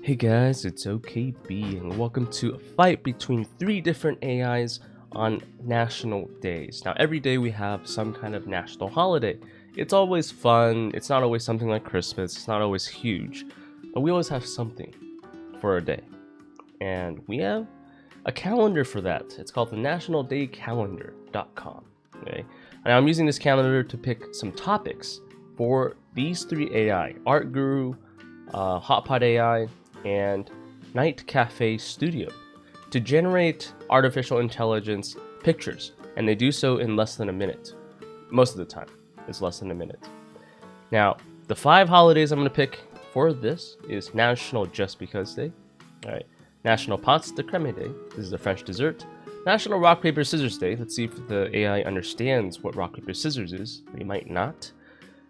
Hey guys, it's OKB and welcome to a fight between three different AIs on national days. Now every day we have some kind of national holiday. It's always fun, it's not always something like Christmas, it's not always huge, but we always have something for a day. And we have a calendar for that. It's called the nationaldaycalendar.com. Okay? And I'm using this calendar to pick some topics for these three AI, Art Guru, Hotpot AI, and Night Cafe Studio to generate artificial intelligence pictures, and they do so in less than a minute. Most of the time, it's less than a minute. Now, the 5 holidays I'm going to pick for this is National Just Because Day, all right, National Pâtes de Creme Day, this is a French dessert, National Rock Paper Scissors Day, let's see if the AI understands what rock paper scissors is, they might not,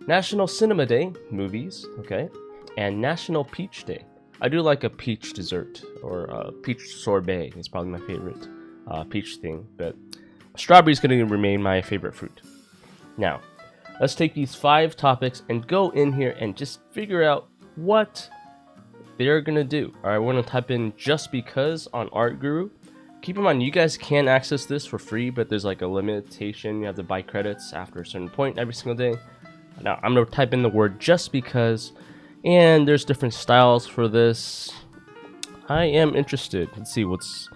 National Cinema Day, movies, okay, and National Peach Day. I do like a peach dessert, or peach sorbet is probably my favorite peach thing, but strawberry is going to remain my favorite fruit. Now, let's take these 5 topics and go in here and just figure out what they're going to do. Alright, we're going to type in just because on Art Guru. Keep in mind, you guys can access this for free, but there's like a limitation. You have to buy credits after a certain point every single day. Now, I'm going to type in the word just because. And there's different styles for this. I am interested. Let's see what's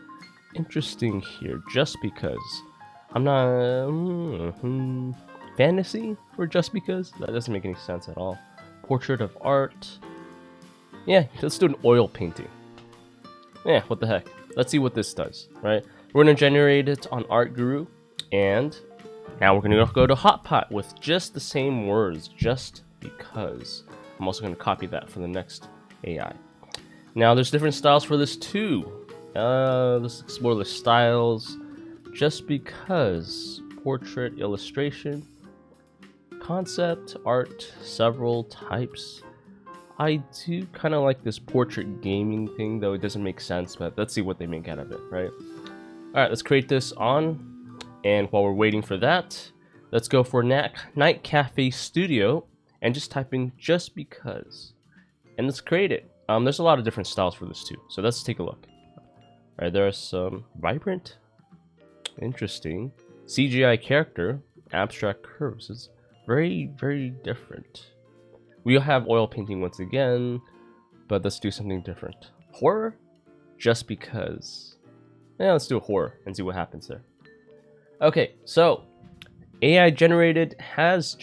interesting here. Just because. I'm not... fantasy for just because? That doesn't make any sense at all. Portrait of art. Yeah, let's do an oil painting. Yeah, what the heck. Let's see what this does, right? We're going to generate it on Art Guru. And now we're going to go to Hotpot with just the same words. Just because. I'm also going to copy that for the next AI. Now, there's different styles for this too. Let's explore the styles. Just because. Portrait, illustration, concept, art, several types. I do kind of like this portrait gaming thing, though it doesn't make sense, but let's see what they make out of it, right? Alright, let's create this on. And while we're waiting for that, let's go for Night Cafe Studio. And just type in just because. And let's create it. There's a lot of different styles for this too. So let's take a look. Alright, there are some vibrant, interesting, CGI character, abstract curves. It's very, very different. We'll have oil painting once again, but let's do something different. Horror? Just because. Yeah, let's do a horror and see what happens there. Okay, so AI generated has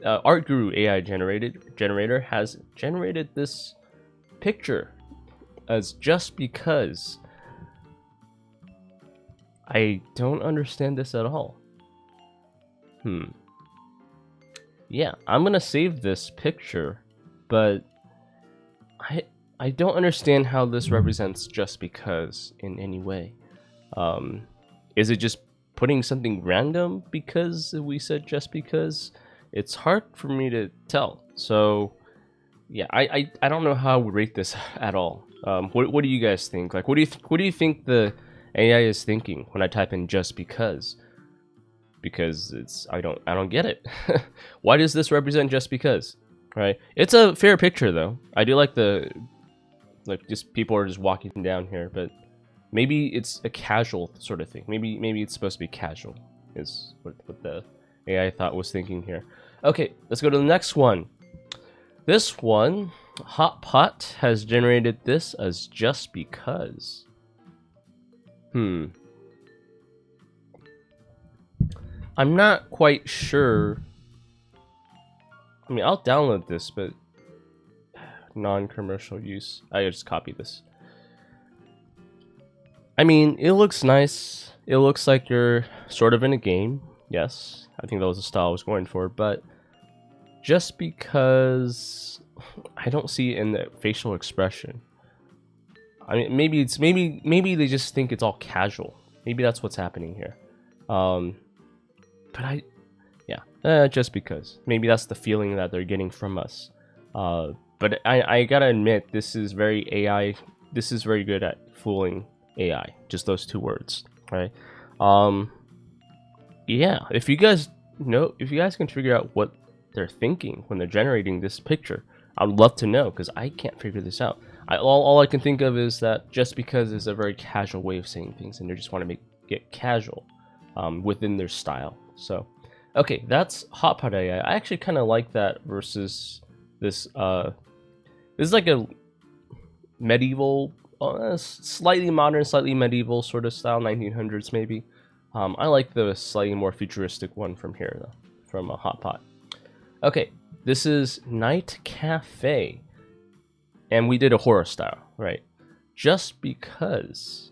Art Guru AI generator has generated this picture as just because. I don't understand this at all. Yeah, I'm gonna save this picture, but I don't understand how this represents just because in any way. Is it just putting something random because we said just because? It's hard for me to tell. So yeah, I don't know how I would rate this at all. What do you guys think? Like, what do you think the AI is thinking when I type in just because? Because it's I don't get it. Why does this represent just because? Right? It's a fair picture though. I do like the just people are just walking down here, but maybe it's a casual sort of thing. Maybe it's supposed to be casual, is what the AI thought was thinking here. Okay, let's go to the next one. This one, Hotpot, has generated this as just because. I'm not quite sure. I mean, I'll download this, but non-commercial use. I just copy this. I mean, it looks nice. It looks like you're sort of in a game. Yes, I think that was the style I was going for. But just because I don't see it in the facial expression. I mean, maybe they just think it's all casual. Maybe that's what's happening here. But just because. Maybe that's the feeling that they're getting from us. But I gotta admit, this is very AI. This is very good at fooling AI. Just those 2 words, right? Yeah. If you guys can figure out what they're thinking when they're generating this picture, I would love to know because I can't figure this out. all I can think of is that just because it's a very casual way of saying things, and they just want to make it casual within their style. So, okay, that's Hotpot AI. I actually kind of like that versus this. This is like a medieval, slightly modern, slightly medieval sort of style, 1900s maybe. I like the slightly more futuristic one from here, though, from a Hotpot. Okay, this is Night Cafe. And we did a horror style, right? Just because.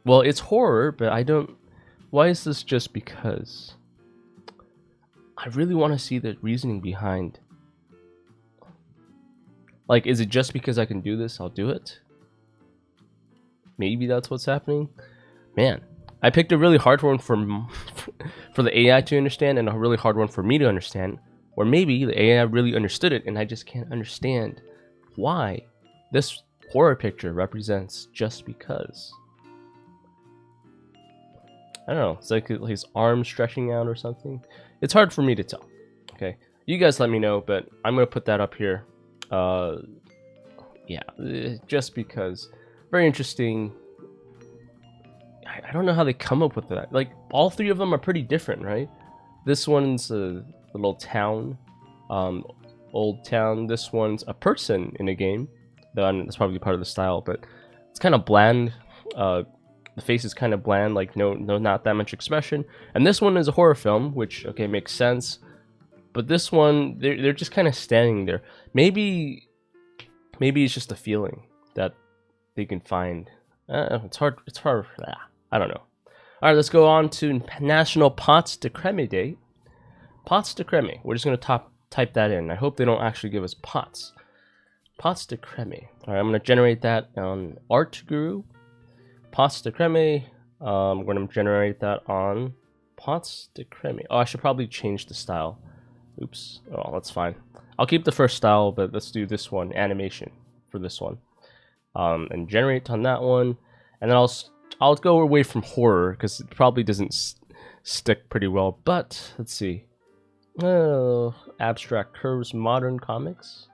Well, it's horror, but I don't. Why is this just because? I really want to see the reasoning behind. Like, is it just because I can do this, I'll do it? Maybe that's what's happening. Man, I picked a really hard one for the AI to understand and a really hard one for me to understand. Or maybe the AI really understood it and I just can't understand why this horror picture represents just because. I don't know, it's like his arm stretching out or something. It's hard for me to tell. Okay, you guys let me know, but I'm gonna put that up here. Yeah, just because. Very interesting. I don't know how they come up with that. Like, all three of them are pretty different, right? This one's a little town, old town. This one's a person in a game. That's probably part of the style, but it's kind of bland. The face is kind of bland, like no, not that much expression. And this one is a horror film, which, okay, makes sense. But this one, they're just kind of standing there. Maybe it's just a feeling that they can find. It's hard. I don't know. All right, let's go on to National Pots de Creme Day. Pots de Creme. We're just gonna type that in. I hope they don't actually give us pots. Pots de Creme. All right, I'm gonna generate that on Art Guru. Pots de Creme. We're gonna generate that on Pots de Creme. Oh, I should probably change the style. Oops. Oh, that's fine. I'll keep the first style, but let's do this one, animation, for this one. And generate on that one. And then I'll go away from horror, because it probably doesn't stick pretty well. But, let's see. Oh, abstract curves, modern comics.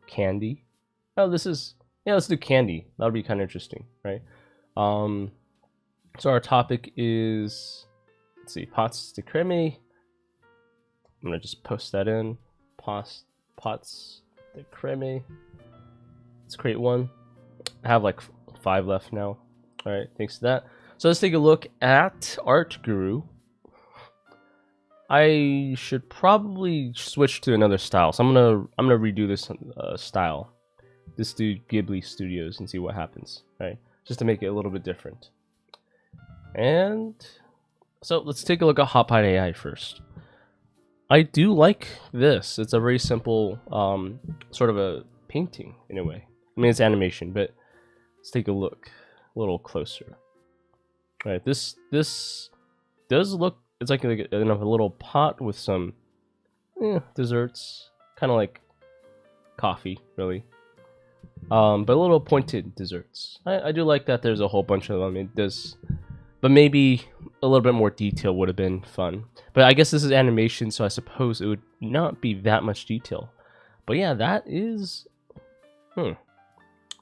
Candy. Oh, this is... Yeah, let's do candy. That'll be kind of interesting, right? So our topic is... Let's see, Pots de Creme. I'm gonna just post that in. Pots de Creme. Let's create one. I have like 5 left now. All right, thanks to that. So let's take a look at Art Guru. I should probably switch to another style. So I'm gonna redo this style. Let's do Ghibli Studios and see what happens. Right, just to make it a little bit different. And so let's take a look at Hotpot AI first. I do like this. It's a very simple sort of a painting in a way. I mean, it's animation, but let's take a look a little closer. All right, this does look. It's like a little pot with some desserts, kind of like coffee, really. But a little pointed desserts. I do like that. There's a whole bunch of them. It does, but maybe a little bit more detail would have been fun. But I guess this is animation, so I suppose it would not be that much detail. But yeah, that is,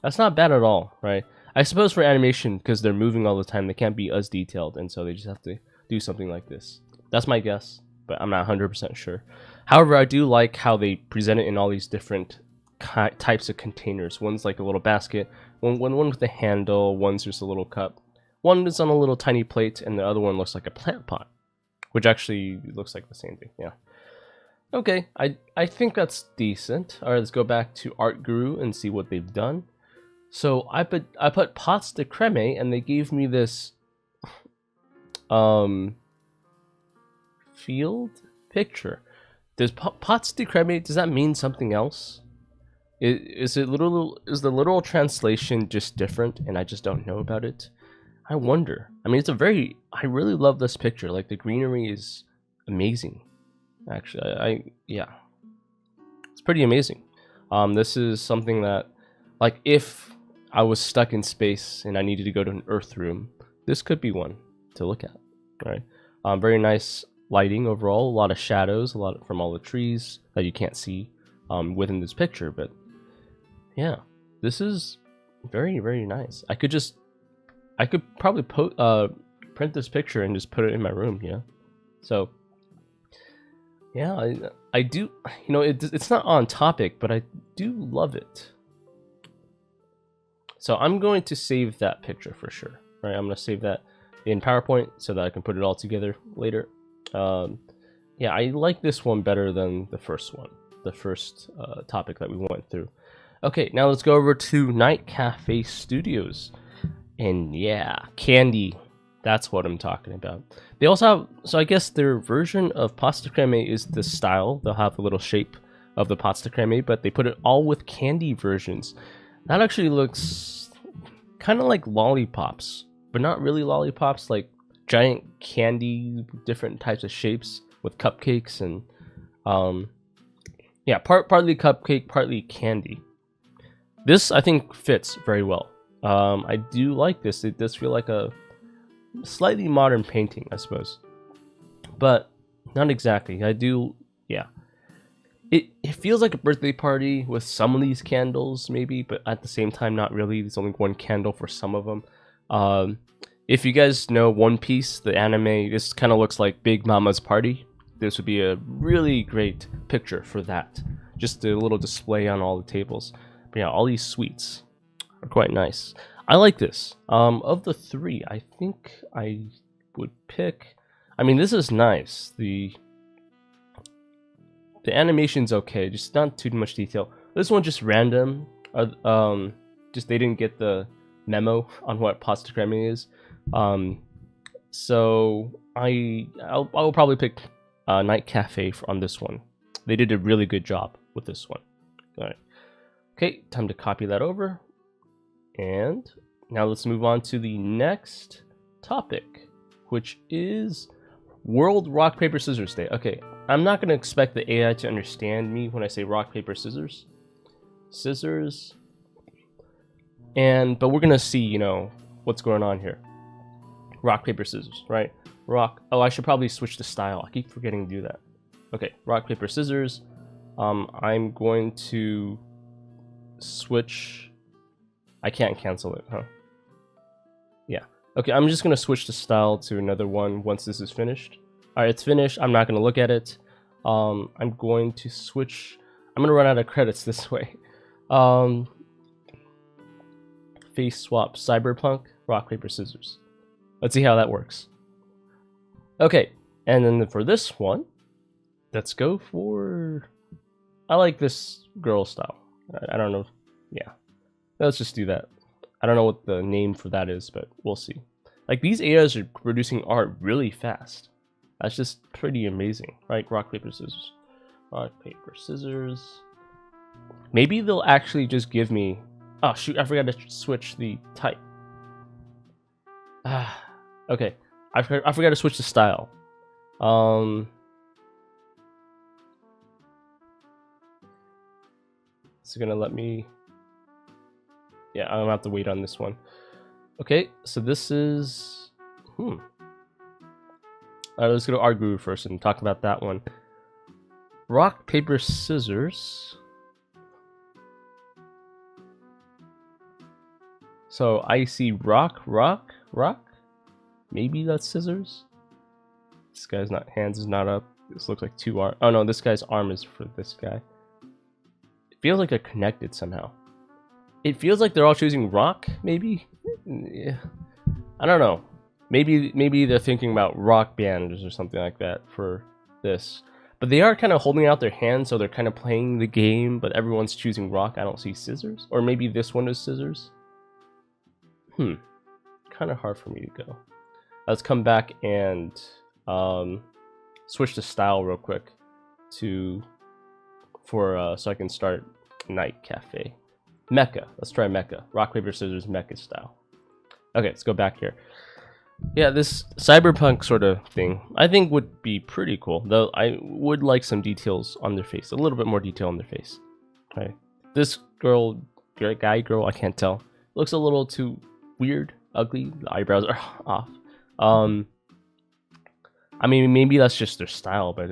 that's not bad at all, right? I suppose for animation, because they're moving all the time, they can't be as detailed, and so they just have to do something like this. That's my guess, but I'm not 100% sure. However, I do like how they present it in all these different types of containers. One's like a little basket, one with a handle, one's just a little cup. One is on a little tiny plate, and the other one looks like a plant pot, which actually looks like the same thing, yeah. Okay, I think that's decent. All right, let's go back to Art Guru and see what they've done. So I put Pots de Creme, and they gave me this field picture. Does Pots de Creme, does that mean something else? Is the literal translation just different, and I just don't know about it? I wonder. I mean, I really love this picture. Like, the greenery is amazing. Actually, yeah, it's pretty amazing. This is something that, like, if I was stuck in space and I needed to go to an Earth room, this could be one to look at, right? Very nice lighting overall. A lot of shadows, from all the trees that you can't see within this picture. But yeah, this is very, very nice. I could probably print this picture and just put it in my room. Yeah, so yeah, I do. You know, it's not on topic, but I do love it. So I'm going to save that picture for sure. Right, I'm gonna save that in PowerPoint so that I can put it all together later. Yeah, I like this one better than the first one, the first topic that we went through. Okay, now let's go over to Night Cafe Studios. And yeah, candy. That's what I'm talking about. They also have, so I guess their version of pasta creme is the style. They'll have a little shape of the pasta creme, but they put it all with candy versions. That actually looks kind of like lollipops, but not really lollipops, like giant candy, different types of shapes with cupcakes and yeah, partly cupcake, partly candy. This I think fits very well. I do like this. It does feel like a slightly modern painting, I suppose, but not exactly. I do, yeah. It feels like a birthday party with some of these candles, maybe, but at the same time, not really. There's only one candle for some of them. If you guys know One Piece, the anime, this kind of looks like Big Mama's Party. This would be a really great picture for that. Just a little display on all the tables. But yeah, all these sweets are quite nice. I like this. Of the three, I think I would pick... I mean, this is nice. The animation's okay, just not too much detail. This one just random. Just they didn't get the memo on what pasta creme is. So I'll probably pick Night Cafe on this one. They did a really good job with this one. All right. Okay, time to copy that over. And now let's move on to the next topic, which is World Rock Paper Scissors Day. Okay, I'm not gonna expect the AI to understand me when I say rock paper scissors. Scissors. But we're gonna see, you know, what's going on here. Rock paper scissors, right? Rock. Oh, I should probably switch the style. I keep forgetting to do that. Okay, rock paper scissors. I'm going to switch. I can't cancel it, huh? Yeah. Okay, I'm just gonna switch the style to another one once this is finished. All right, it's finished. I'm not gonna look at it. I'm going to switch. I'm gonna run out of credits this way. Face swap cyberpunk rock paper scissors. Let's see how that works. Okay, and then for this one, let's go for... I like this girl style. I don't know. Yeah, let's just do that. I don't know what the name for that is, but we'll see. Like, these AIs are producing art really fast. That's just pretty amazing, right? Rock, paper, scissors. Rock, paper, scissors. Maybe they'll actually just give me... Oh, shoot, I forgot to switch the type. Okay, I forgot to switch the style. It's gonna let me... Yeah, I'm gonna have to wait on this one. Okay, so this is... Alright, let's go to our guru first and talk about that one. Rock, paper, scissors. So I see rock, rock, rock. Maybe that's scissors. This guy's not, hands is not up. This looks like two arms. Oh no, this guy's arm is for this guy. It feels like they're connected somehow. It feels like they're all choosing rock, maybe? Yeah. I don't know. Maybe they're thinking about rock bands or something like that for this. But they are kind of holding out their hands, so they're kind of playing the game, but everyone's choosing rock. I don't see scissors. Or maybe this one is scissors. Kind of hard for me to go. Let's come back and switch the style real quick so I can start Night Cafe. Mecha. Let's try Mecha. Rock, paper, scissors, Mecha style. Okay, let's go back here. Yeah, this cyberpunk sort of thing I think would be pretty cool, though I would like some details on their face. A little bit more detail on their face. Okay. This girl, I can't tell. Looks a little too weird, ugly. The eyebrows are off. I mean, maybe that's just their style, but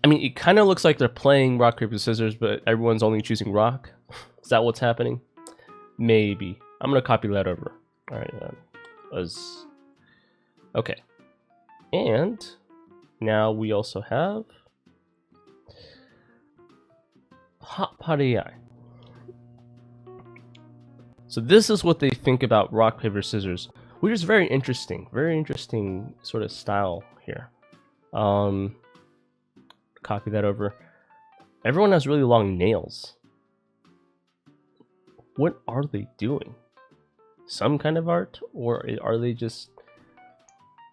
I I mean, it kind of looks like they're playing rock, paper, scissors, but everyone's only choosing rock. Is that what's happening? Maybe. I'm gonna copy that over. All right. Okay. And now we also have Hot Pot AI. So this is what they think about rock, paper, scissors, which is very interesting sort of style here. Copy that over. Everyone has really long nails. What are they doing? Some kind of art? Or are they just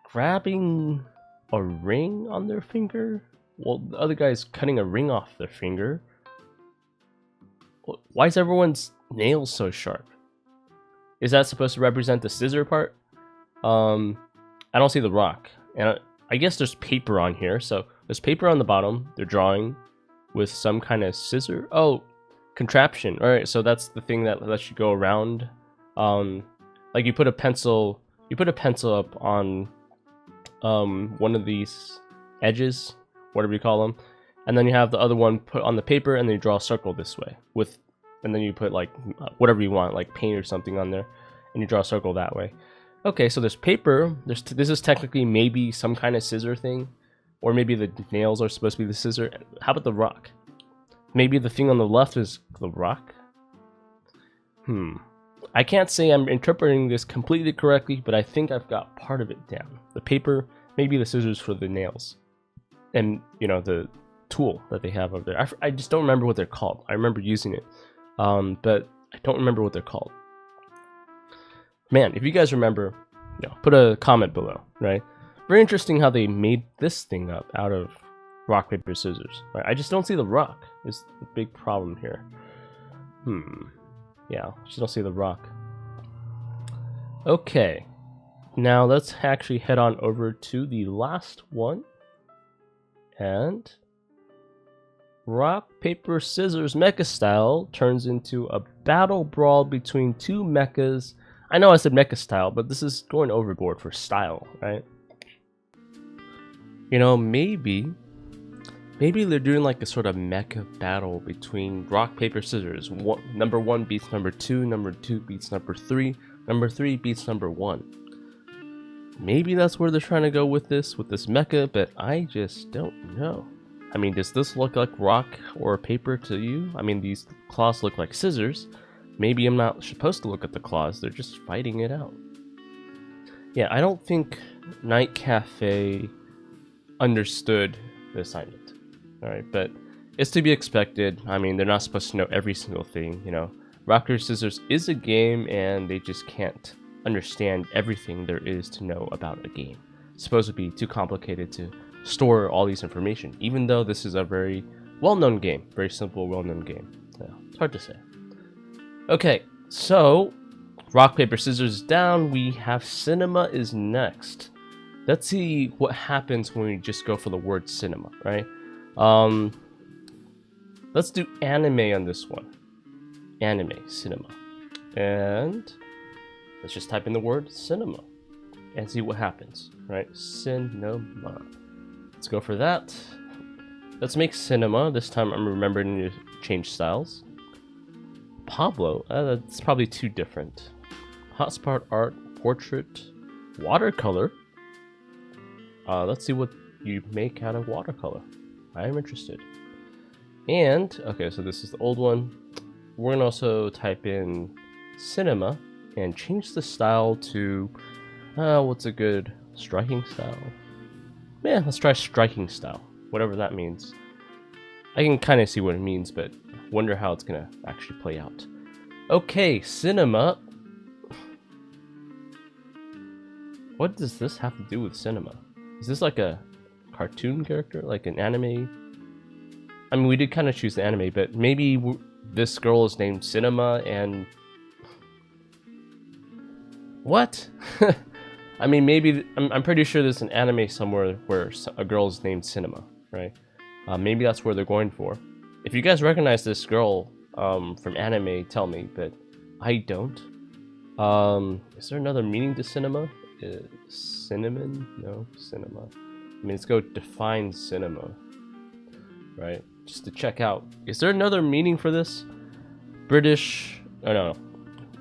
grabbing a ring on their finger? Well, the other guy's cutting a ring off their finger. Why is everyone's nails so sharp? Is that supposed to represent the scissor part? I don't see the rock. And I guess there's paper on here. So there's paper on the bottom. They're drawing with some kind of scissor. Oh, contraption. All right, so that's the thing that lets you go around. Like you put a pencil up on one of these edges, whatever you call them, and then you have the other one put on the paper, and then you draw a circle this way with, and then you put like whatever you want, like paint or something on there, and you draw a circle that way. Okay, so there's paper. This is technically maybe some kind of scissor thing, or maybe the nails are supposed to be the scissor. How about the rock? Maybe the thing on the left is the rock? I can't say I'm interpreting this completely correctly, but I think I've got part of it down. The paper, maybe the scissors for the nails. And, you know, the tool that they have over there. I just don't remember what they're called. I remember using it, but I don't remember what they're called. Man, if you guys remember, you know, put a comment below, right? Very interesting how they made this thing up out of rock, paper, scissors. Right? I just don't see the rock. Is the big problem here. Yeah, just don't see the rock. Okay, now let's actually head on over to the last one. And rock, paper, scissors mecha style turns into a battle brawl between two mechas. I know I said mecha style, but this is going overboard for style, right? You know, maybe they're doing like a sort of mecha battle between rock, paper, scissors. Number 1 beats number 2, number 2 beats number 3, number 3 beats number 1. Maybe that's where they're trying to go with this mecha, but I just don't know. I mean, does this look like rock or paper to you? I mean, these claws look like scissors. Maybe I'm not supposed to look at the claws, they're just fighting it out. Yeah, I don't think Night Cafe understood the assignment. Alright, but it's to be expected. I mean, they're not supposed to know every single thing, you know. Rock, paper, scissors is a game, and they just can't understand everything there is to know about a game. It's supposed to be too complicated to store all these information, even though this is a very well-known game. Very simple, well-known game. Yeah, it's hard to say. Okay, so rock, paper, scissors down. We have cinema is next. Let's see what happens when we just go for the word cinema, right? Let's do anime on this one. Anime, cinema. And let's just type in the word cinema and see what happens, right? Cinema. Let's go for that. Let's make cinema. This time I'm remembering to change styles. Pablo, that's probably too different. Hotspot art, portrait, watercolor. Let's see what you make out of watercolor. I am interested. And, okay, so this is the old one. We're gonna also type in cinema and change the style to, what's a good striking style? Yeah, let's try striking style, whatever that means. I can kind of see what it means, but wonder how it's gonna actually play out. Okay, cinema. What does this have to do with cinema? Is this like a cartoon character, like an anime? I mean, we did kind of choose the anime, but maybe this girl is named Cinema and... What? I mean, maybe... I'm pretty sure there's an anime somewhere where a girl is named Cinema, right? Maybe that's where they're going for. If you guys recognize this girl from anime, tell me, but I don't. Is there another meaning to cinema? Cinnamon? No, cinema. I mean, let's go define cinema. right? Just to check out. Is there another meaning for this? British, I don't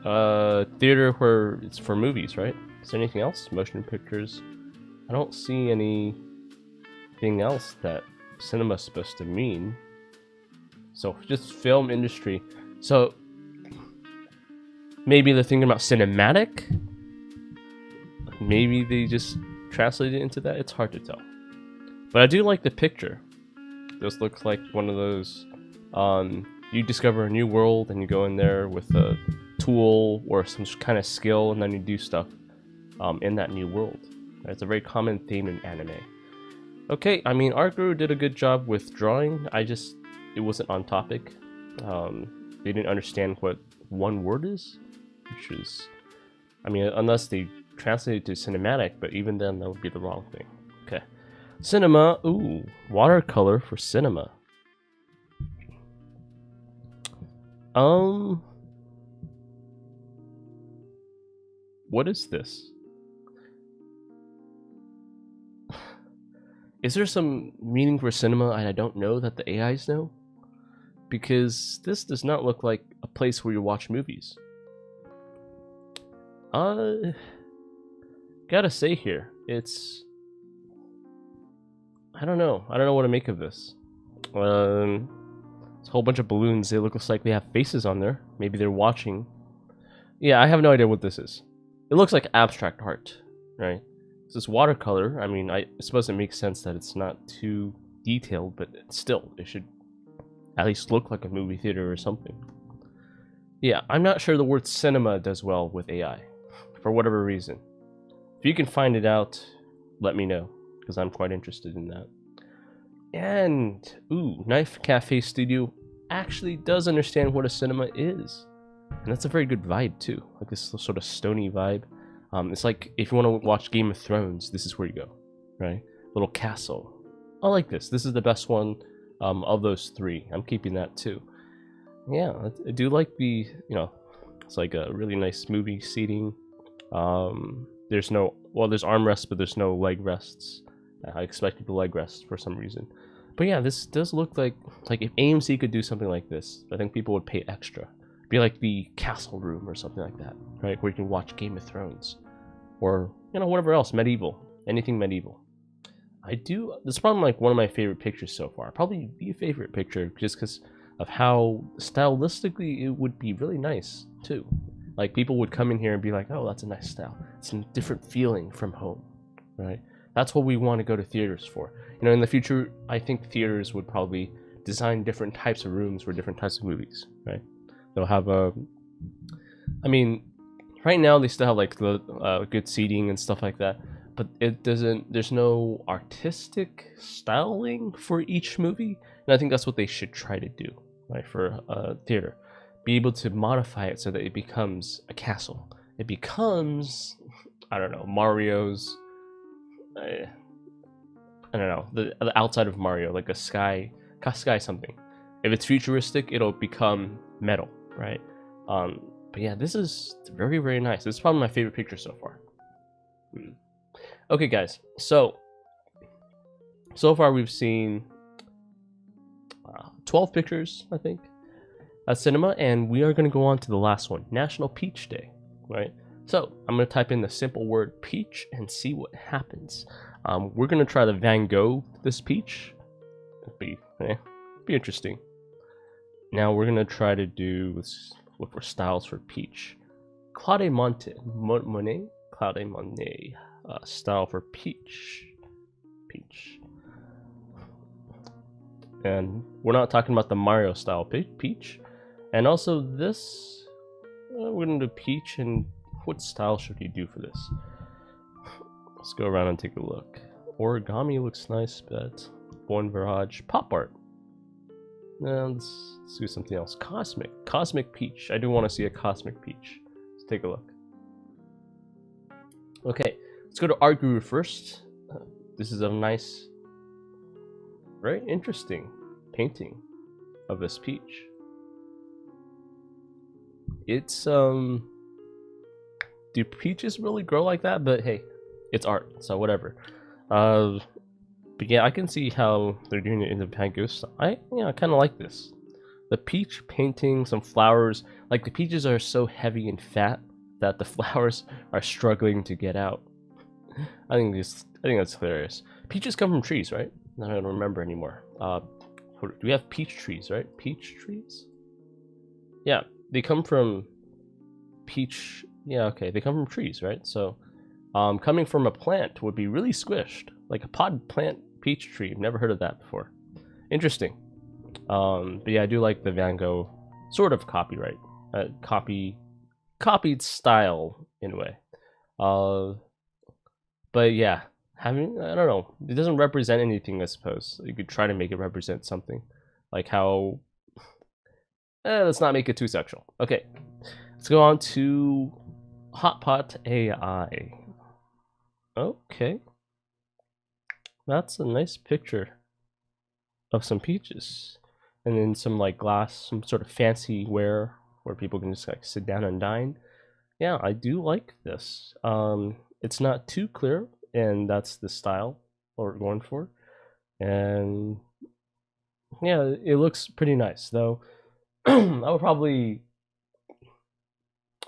know. Theater where it's for movies, right? Is there anything else? Motion pictures. I don't see anything else that cinema is supposed to mean. So just film industry. So maybe they're thinking about cinematic. Maybe they just translated it into that. It's hard to tell. But I do like the picture. This looks like one of those. You discover a new world and you go in there with a tool or some kind of skill, and then you do stuff in that new world. It's a very common theme in anime. Okay, I mean, Art Guru did a good job with drawing. It wasn't on topic. They didn't understand what one word is, which is, I mean, unless they translate it to cinematic, but even then, that would be the wrong thing. Okay. Cinema, ooh, watercolor for cinema. What is this? Is there some meaning for cinema I don't know that the AIs know? Because this does not look like a place where you watch movies. Gotta say here, it's... I don't know what to make of this. It's a whole bunch of balloons. It looks like they have faces on there. Maybe they're watching. Yeah, I have no idea what this is. It looks like abstract art, right? This watercolor, I mean, I suppose it makes sense that it's not too detailed, but still, it should at least look like a movie theater or something. Yeah, I'm not sure the word cinema does well with AI, for whatever reason. If you can find it out, let me know, because I'm quite interested in that. And, ooh, Knife Cafe Studio actually does understand what a cinema is. And that's a very good vibe, too. Like this sort of stony vibe. It's like, if you want to watch Game of Thrones, this is where you go, right? Little castle. I like this. This is the best one of those three. I'm keeping that, too. Yeah, I do like the, it's like a really nice movie seating. There's armrests, but there's no leg rests. I expected the leg rest for some reason. But yeah, this does look like if AMC could do something like this, I think people would pay extra. It'd be like the castle room or something like that, right? Where you can watch Game of Thrones. Or, whatever else, medieval. Anything medieval. This is probably like one of my favorite pictures so far. Probably the favorite picture just because of how stylistically it would be really nice, too. Like, people would come in here and be like, oh, that's a nice style. It's a different feeling from home, right? That's what we want to go to theaters for. In the future, I think theaters would probably design different types of rooms for different types of movies, right? They'll have right now they still have like the good seating and stuff like that, but there's no artistic styling for each movie, and I think that's what they should try to do, right, for theater. Be able to modify it so that it becomes a castle. It becomes, I don't know, Mario's, I don't know, the outside of Mario, like a sky something. If it's futuristic, it'll become metal, right? But yeah, this is very, very nice. This is probably my favorite picture so far. Okay, guys. So far we've seen 12 pictures, I think, at cinema, and we are going to go on to the last one, National Peach Day, right? So I'm going to type in the simple word peach and see what happens. We're going to try to Van Gogh this peach. It'd be interesting. Now we're going to try to look for styles for peach. Claude Monet style for peach. And we're not talking about the Mario style peach. And also this, we're gonna do peach, and what style should you do for this? Let's go around and take a look. Origami looks nice, but Bon Voyage, pop art. Now let's do something else. Cosmic peach. I do want to see a cosmic peach. Let's take a look. Okay, let's go to Art Guru first. This is a nice, very interesting painting of this peach. It's do peaches really grow like that? But hey, it's art, so whatever. But But yeah, I can see how they're doing it in the Van Gogh style. I kind of like this. The peach painting, some flowers. Like the peaches are so heavy and fat that the flowers are struggling to get out. I think that's hilarious. Peaches come from trees, right? I don't remember anymore. Do we have peach trees, right? Peach trees? Yeah, they come from peach. Yeah, okay, they come from trees, right? So, coming from a plant would be really squished, like a pod plant peach tree. I've never heard of that before. Interesting. But yeah, I do like the Van Gogh sort of copyright, copied style in a way. But yeah, I don't know. It doesn't represent anything, I suppose. You could try to make it represent something, like how. Let's not make it too sexual. Okay, let's go on to Hot Pot AI. Okay, that's a nice picture of some peaches, and then some like glass, some sort of fancy ware where people can just like sit down and dine. Yeah, I do like this. It's not too clear, and that's the style we're going for. And yeah, it looks pretty nice, though. I would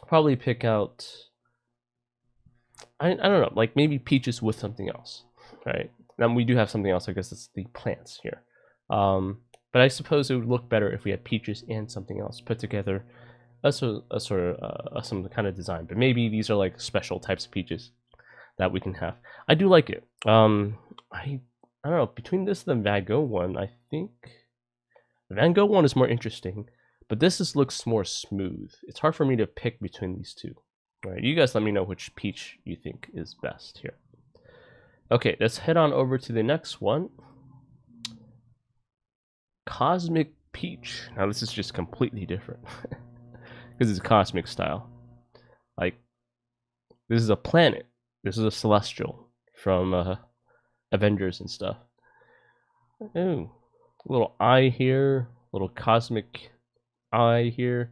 probably pick out. I don't know, like maybe peaches with something else, right? Now we do have something else. I guess it's the plants here. But I suppose it would look better if we had peaches and something else put together, some kind of design. But maybe these are like special types of peaches that we can have. I do like it. I don't know, between this and the Van Gogh one, I think the Van Gogh one is more interesting, but this looks more smooth. It's hard for me to pick between these two. All right, you guys let me know which peach you think is best here. Okay, let's head on over to the next one. Cosmic Peach. Now this is just completely different because it's cosmic style. Like, this is a planet. This is a celestial from Avengers and stuff. Ooh, little eye here, little cosmic eye here.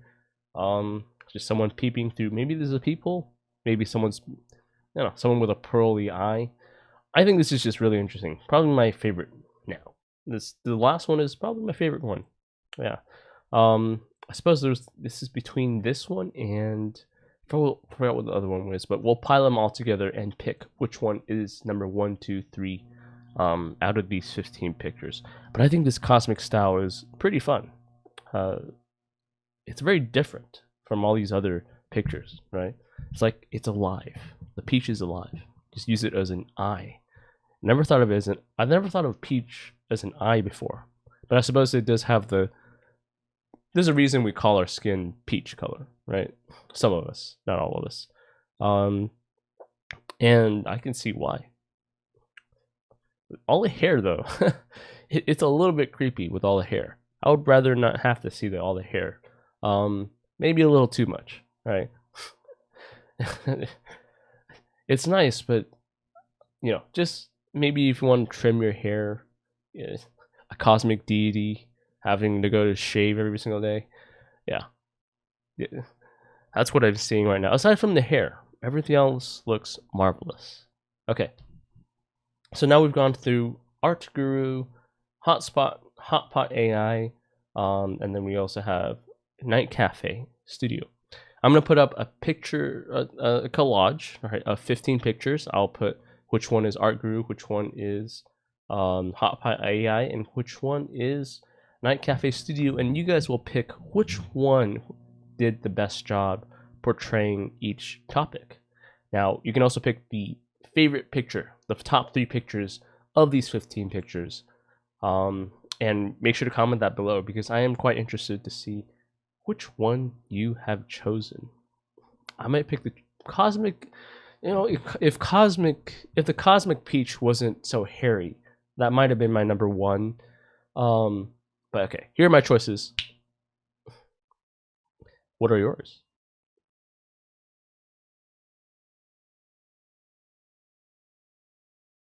Just someone peeping through. Maybe this is a peephole. Maybe someone's, someone with a pearly eye. I think this is just really interesting. Probably my favorite now. The last one is probably my favorite one. Yeah. I suppose this is between this one and I forgot what the other one was, but we'll pile them all together and pick which one is number 1, 2, 3 out of these 15 pictures. But I think this cosmic style is pretty fun. It's very different from all these other pictures, right? It's like it's alive. The peach is alive. Just use it as an eye. I've never thought of peach as an eye before, but I suppose it does have there's a reason we call our skin peach color, right? Some of us, not all of us. And I can see why. All the hair though, it's a little bit creepy with all the hair. I would rather not have to see all the hair. Maybe a little too much, right? It's nice, but just maybe if you want to trim your hair, a cosmic deity having to go to shave every single day, yeah, that's what I'm seeing right now. Aside from the hair, everything else looks marvelous. Okay, so now we've gone through Art Guru, Hot Pot AI, and then we also have Night Cafe Studio. I'm gonna put up a picture, a collage, all right, of 15 pictures. I'll put which one is Art Guru, which one is Hot Pot AI, and which one is Night Cafe Studio, and you guys will pick which one did the best job portraying each topic. Now, you can also pick the favorite picture, the top 3 pictures of these 15 pictures, and make sure to comment that below because I am quite interested to see which one you have chosen. I might pick the cosmic. If the cosmic peach wasn't so hairy, that might have been my number 1. But okay, here are my choices. What are yours?